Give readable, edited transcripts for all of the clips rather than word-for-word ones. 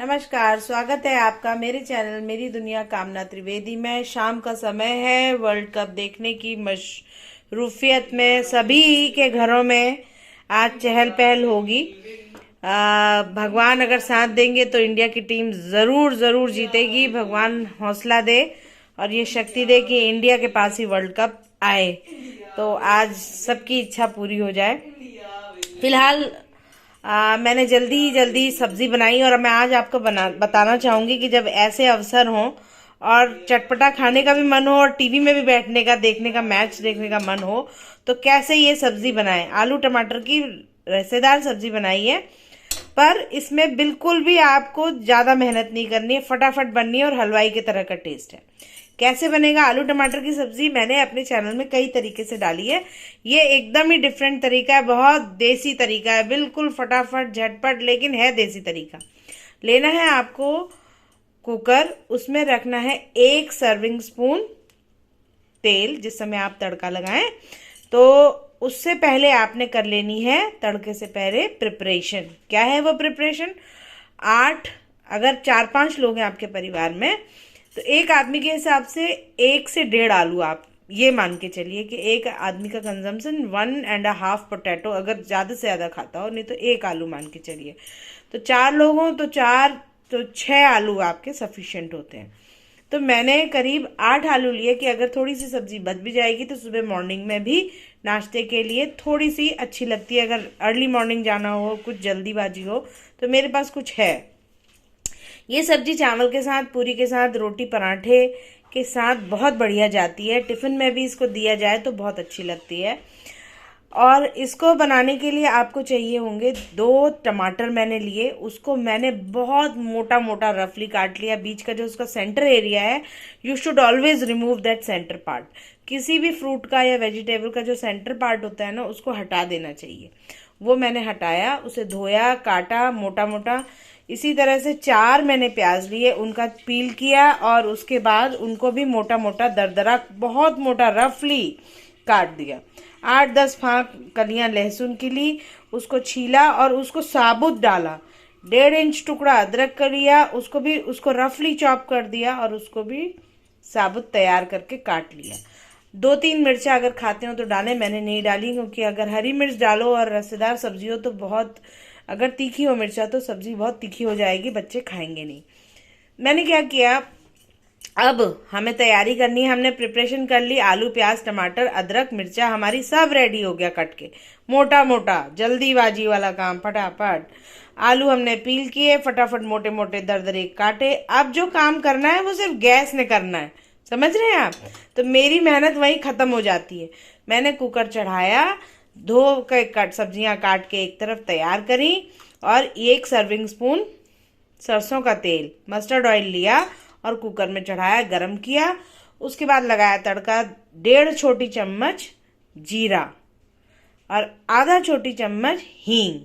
नमस्कार, स्वागत है आपका मेरे चैनल मेरी दुनिया कामना त्रिवेदी में। शाम का समय है, वर्ल्ड कप देखने की मशरूफियत में सभी के घरों में आज चहल पहल होगी। भगवान अगर साथ देंगे तो इंडिया की टीम जरूर जरूर जीतेगी। भगवान हौसला दे और ये शक्ति दे कि इंडिया के पास ही वर्ल्ड कप आए, तो आज सबकी इच्छा पूरी हो जाए। फिलहाल मैंने जल्दी सब्जी बनाई और मैं आज आपको बताना चाहूंगी कि जब ऐसे अवसर हों और चटपटा खाने का भी मन हो और टीवी में भी बैठने का देखने का मैच देखने का मन हो तो कैसे ये सब्जी बनाएं। आलू टमाटर की रसेदार सब्जी बनाई है, पर इसमें बिल्कुल भी आपको ज्यादा मेहनत नहीं करनी है, फटाफट बननी है और हलवाई की तरह का टेस्ट है। कैसे बनेगा आलू टमाटर की सब्जी, मैंने अपने चैनल में कई तरीके से डाली है। ये एकदम ही डिफरेंट तरीका है, बहुत देसी तरीका है, बिल्कुल फटाफट झटपट, लेकिन है देसी तरीका। लेना है आपको कुकर, उसमें रखना है 1 सर्विंग स्पून तेल। जिस समय आप तड़का लगाएं तो उससे पहले आपने कर लेनी है तड़के से पहले प्रिपरेशन। क्या है वो प्रिपरेशन? अगर 4-5 लोग हैं आपके परिवार में तो एक आदमी के हिसाब से 1 से 1.5 आलू, आप ये मान के चलिए कि एक आदमी का कंजम्पशन 1.5 पोटैटो, अगर ज्यादा से ज्यादा खाता हो, नहीं तो 1 आलू मान के चलिए। तो 4 लोग हों तो 6 आलू आपके सफिशिएंट होते हैं। तो मैंने करीब 8 आलू लिए कि अगर थोड़ी सी सब्जी बच भी जाएगी तो सुबह मॉर्निंग में भी नाश्ते के लिए थोड़ी सी अच्छी लगती है। अगर अर्ली मॉर्निंग जाना हो, कुछ जल्दीबाजी हो, तो मेरे पास कुछ है। ये सब्जी चावल के साथ, पूरी के साथ, रोटी पराठे के साथ बहुत बढ़िया जाती है। टिफिन में भी इसको दिया जाए तो बहुत अच्छी लगती है। और इसको बनाने के लिए आपको चाहिए होंगे 2 टमाटर मैंने लिए, उसको मैंने बहुत मोटा मोटा रफली काट लिया। बीच का जो उसका सेंटर एरिया है, you should always remove that centre part. किसी भी फ्रूट का या वेजिटेबल का जो सेंटर पार्ट होता है ना, उसको हटा देना चाहिए। वो मैंने हटाया, उसे धोया, काटा मोटा मोटा। इसी तरह से 4 मैंने प्याज लिए, उनका पील किया और उसके बाद उनको भी मोटा मोटा दरदरा बहुत मोटा रफली काट दिया। 8-10 फाँक कलियां लहसुन की ली, उसको छीला और उसको साबुत डाला। 1.5 इंच टुकड़ा अदरक का लिया, उसको रफली चॉप कर दिया और उसको भी साबुत तैयार करके काट लिया। 2-3 मिर्चा अगर खाते हो तो डालें, मैंने नहीं डाली क्योंकि अगर हरी मिर्च डालो और रसेदार सब्जी हो तो बहुत, अगर तीखी हो मिर्चा तो सब्जी बहुत तीखी हो जाएगी, बच्चे खाएंगे नहीं। मैंने क्या किया, अब हमें तैयारी करनी है। हमने प्रिपरेशन कर ली, आलू प्याज टमाटर अदरक मिर्चा हमारी सब रेडी हो गया कट के मोटा मोटा, जल्दीबाजी वाला काम फटाफट। आलू हमने पील किए, फटाफट मोटे मोटे दरदरे काटे। अब जो काम करना है वो सिर्फ गैस ने करना है, समझ रहे हैं आप? तो मेरी मेहनत वहीं खत्म हो जाती है। मैंने कुकर चढ़ाया, धो के सब्जियां काट के एक तरफ तैयार करी और 1 सर्विंग स्पून सरसों का तेल, मस्टर्ड ऑयल लिया और कुकर में चढ़ाया, गरम किया। उसके बाद लगाया तड़का, 1.5 छोटी चम्मच जीरा और आधा छोटी चम्मच हींग।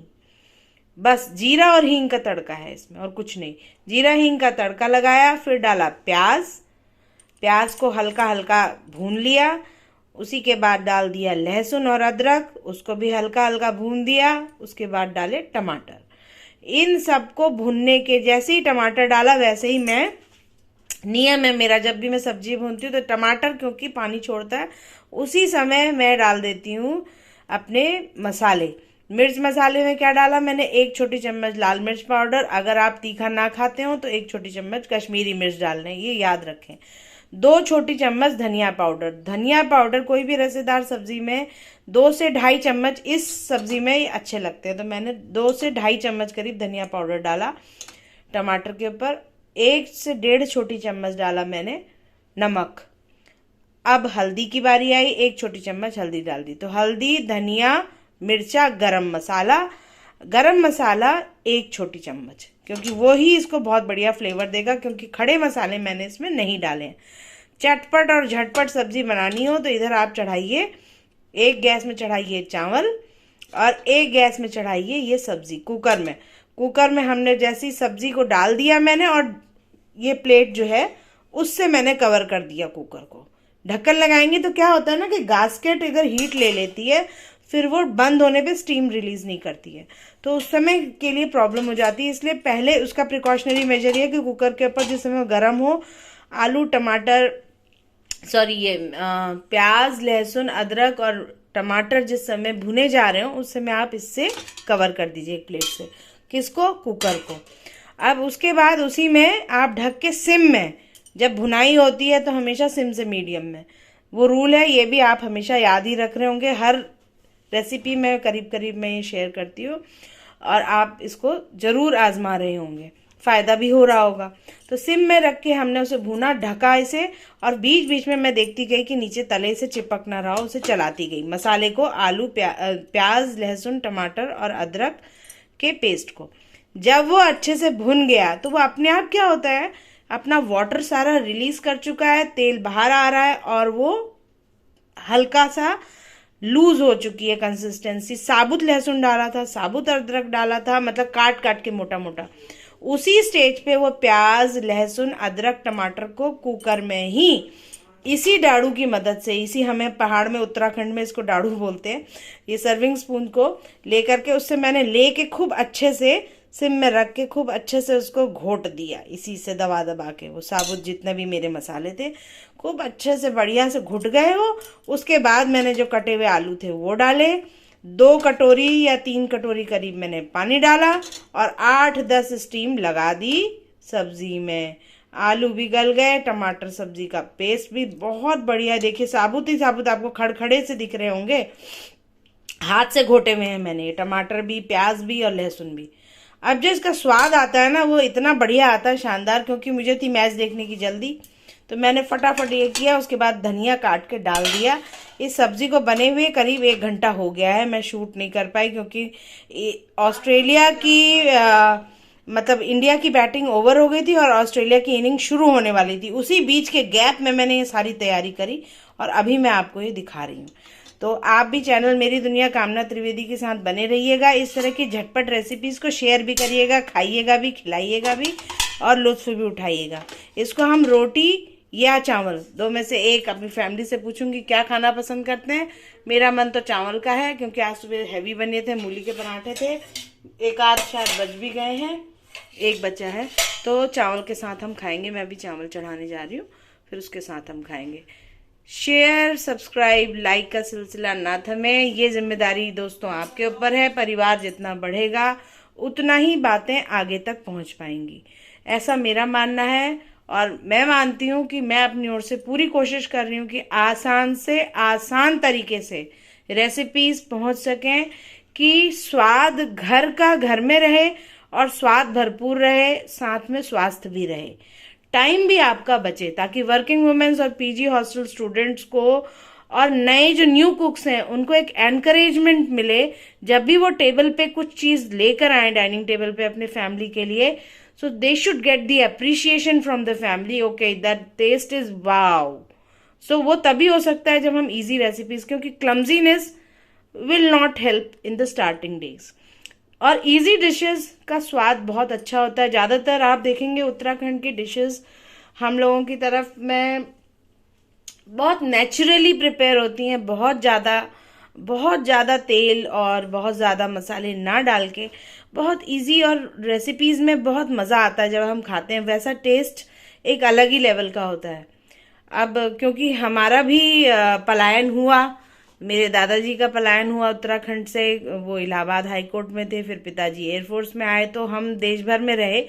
बस जीरा और हींग का तड़का है इसमें और कुछ नहीं। जीरा हींग का तड़का लगाया, फिर डाला प्याज को हल्का हल्का भून लिया। उसी के बाद डाल दिया लहसुन और अदरक, उसको भी हल्का हल्का भून दिया। उसके बाद डाले टमाटर। इन सबको भूनने के, जैसे ही टमाटर डाला वैसे ही नियम है मेरा, जब भी मैं सब्जी भूनती हूँ तो टमाटर क्योंकि पानी छोड़ता है, उसी समय मैं डाल देती हूँ अपने मसाले। मिर्च मसाले में क्या डाला मैंने, 1 छोटी चम्मच लाल मिर्च पाउडर, अगर आप तीखा ना खाते हो तो 1 छोटी चम्मच कश्मीरी मिर्च डालना है, ये याद रखें। 2 छोटी चम्मच धनिया पाउडर कोई भी रसेदार सब्जी में 2 से 2.5 चम्मच इस सब्जी में अच्छे लगते हैं, तो मैंने 2 से 2.5 चम्मच करीब धनिया पाउडर डाला। टमाटर के ऊपर 1 से 1.5 छोटी चम्मच डाला मैंने नमक। अब हल्दी की बारी आई, 1 छोटी चम्मच हल्दी डाल दी। तो हल्दी, धनिया, मिर्चा, गरम मसाला 1 छोटी चम्मच, क्योंकि वो ही इसको बहुत बढ़िया फ्लेवर देगा, क्योंकि खड़े मसाले मैंने इसमें नहीं डाले हैं। चटपट और झटपट सब्जी बनानी हो तो इधर आप चढ़ाइए, एक गैस में चढ़ाइए चावल और एक गैस में चढ़ाइए ये सब्जी। कुकर में हमने जैसी सब्जी को डाल दिया मैंने, और ये प्लेट जो है उससे मैंने कवर कर दिया कुकर को। ढक्कन लगाएंगे तो क्या होता है ना कि गास्केट इधर हीट ले लेती है, फिर वो बंद होने पे स्टीम रिलीज नहीं करती है, तो उस समय के लिए प्रॉब्लम हो जाती है। इसलिए पहले उसका प्रिकॉशनरी मेजर ये है कि कुकर के ऊपर जिस समय गर्म हो, आलू टमाटर सॉरी ये प्याज लहसुन अदरक और टमाटर जिस समय भुने जा रहे हो उस समय आप इससे कवर कर दीजिए एक प्लेट से। किसको? कुकर को। अब उसके बाद उसी में आप ढक के सिम में, जब भुनाई होती है तो हमेशा सिम से मीडियम में, वो रूल है, ये भी आप हमेशा याद ही रख रहे होंगे। हर रेसिपी में करीब करीब मैं ये शेयर करती हूँ और आप इसको जरूर आजमा रहे होंगे, फायदा भी हो रहा होगा। तो सिम में रख के हमने उसे भुना, ढका इसे, और बीच बीच में मैं देखती गई कि नीचे तले से चिपक ना रहा, उसे चलाती गई। मसाले को, आलू प्याज लहसुन टमाटर और अदरक के पेस्ट को जब वो अच्छे से भुन गया तो वो अपने आप क्या होता है, अपना वाटर सारा रिलीज कर चुका है, तेल बाहर आ रहा है और वो हल्का सा लूज हो चुकी है कंसिस्टेंसी। साबुत लहसुन डाला था, साबुत अदरक डाला था, मतलब काट काट के मोटा मोटा। उसी स्टेज पे वो प्याज लहसुन अदरक टमाटर को कुकर में ही इसी डाड़ू की मदद से, इसी हमें पहाड़ में उत्तराखंड में इसको डाड़ू बोलते हैं, ये सर्विंग स्पून को लेकर के उससे मैंने लेके खूब अच्छे से सिम में रख के खूब अच्छे से उसको घोट दिया, इसी से दबा दबा के। वो साबुत जितने भी मेरे मसाले थे खूब अच्छे से बढ़िया से घुट गए वो। उसके बाद मैंने जो कटे हुए आलू थे वो डाले, 2 कटोरी या 3 कटोरी करीब मैंने पानी डाला और 8-10 स्टीम लगा दी सब्जी में। आलू भी गल गए, टमाटर सब्जी का पेस्ट भी बहुत बढ़िया, देखिए साबुत ही साबुत आपको खड़खड़े से दिख रहे होंगे, हाथ से घोटे हुए हैं मैंने, टमाटर भी प्याज भी और लहसुन भी। अब जो इसका स्वाद आता है ना वो इतना बढ़िया आता है, शानदार। क्योंकि मुझे थी मैच देखने की जल्दी, तो मैंने फटाफट ये किया। उसके बाद धनिया काट के डाल दिया। इस सब्जी को बने हुए करीब 1 घंटा हो गया है, मैं शूट नहीं कर पाई क्योंकि ऑस्ट्रेलिया की मतलब इंडिया की बैटिंग ओवर हो गई थी और ऑस्ट्रेलिया की इनिंग शुरू होने वाली थी। उसी बीच के गैप में मैंने ये सारी तैयारी करी और अभी मैं आपको ये दिखा रही हूँ। तो आप भी चैनल मेरी दुनिया कामना त्रिवेदी के साथ बने रहिएगा। इस तरह की झटपट रेसिपीज को शेयर भी करिएगा, खाइएगा भी, खिलाइएगा भी और लुत्फ भी उठाइएगा। इसको हम रोटी या चावल, 2 में से एक, अपनी फैमिली से पूछूंगी क्या खाना पसंद करते हैं। मेरा मन तो चावल का है क्योंकि आज सुबह हैवी बने थे, मूली के पराठे थे, एक आध शायद बच भी गए हैं, एक बचा है, तो चावल के साथ हम खाएंगे। मैं भी चावल चढ़ाने जा रही हूँ, फिर उसके साथ हम खाएंगे। शेयर सब्सक्राइब लाइक का सिलसिला ना थमे, ये जिम्मेदारी दोस्तों आपके ऊपर है। परिवार जितना बढ़ेगा उतना ही बातें आगे तक पहुंच पाएंगी, ऐसा मेरा मानना है। और मैं मानती हूँ कि मैं अपनी ओर से पूरी कोशिश कर रही हूँ कि आसान से आसान तरीके से रेसिपीज पहुंच सकें कि स्वाद घर का घर में रहे और स्वाद भरपूर रहे, साथ में स्वास्थ्य भी रहे, टाइम भी आपका बचे, ताकि वर्किंग वुमेन्स और पीजी हॉस्टल स्टूडेंट्स को और नए जो न्यू कुक्स हैं उनको एक एनकरेजमेंट मिले। जब भी वो टेबल पे कुछ चीज लेकर आए डाइनिंग टेबल पे अपने फैमिली के लिए, so they should get the appreciation from the family, okay that taste is wow. So वो तभी हो सकता है जब हम इजी रेसिपीज, क्योंकि clumsiness will not help in the starting days. और इजी डिशेस का स्वाद बहुत अच्छा होता है। ज़्यादातर आप देखेंगे उत्तराखंड की डिशेस हम लोगों की तरफ में बहुत नेचुरली प्रिपेयर होती हैं, बहुत ज़्यादा तेल और बहुत ज़्यादा मसाले ना डाल के, बहुत इजी, और रेसिपीज़ में बहुत मज़ा आता है जब हम खाते हैं। वैसा टेस्ट एक अलग ही लेवल का होता है। अब क्योंकि हमारा भी पलायन हुआ, मेरे दादाजी का पलायन हुआ उत्तराखंड से, वो इलाहाबाद हाई कोर्ट में थे, फिर पिताजी एयरफोर्स में आए, तो हम देश भर में रहे।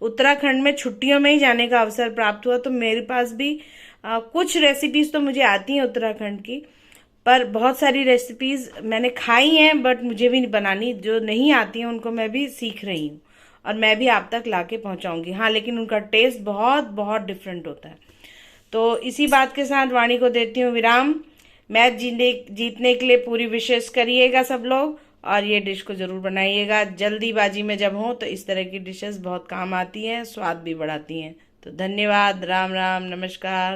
उत्तराखंड में छुट्टियों में ही जाने का अवसर प्राप्त हुआ, तो मेरे पास भी कुछ रेसिपीज तो मुझे आती हैं उत्तराखंड की, पर बहुत सारी रेसिपीज मैंने खाई हैं बट मुझे भी बनानी जो नहीं आती हैं उनको मैं भी सीख रही हूँ और मैं भी आप तक लाके पहुँचाऊँगी। हाँ, लेकिन उनका टेस्ट बहुत बहुत डिफरेंट होता है। तो इसी बात के साथ वाणी को देती हूँ विराम। मैच जीतने के लिए पूरी विशेष करिएगा सब लोग और ये डिश को जरूर बनाइएगा। जल्दीबाजी में जब हो तो इस तरह की डिशेस बहुत काम आती हैं, स्वाद भी बढ़ाती हैं। तो धन्यवाद, राम राम, नमस्कार।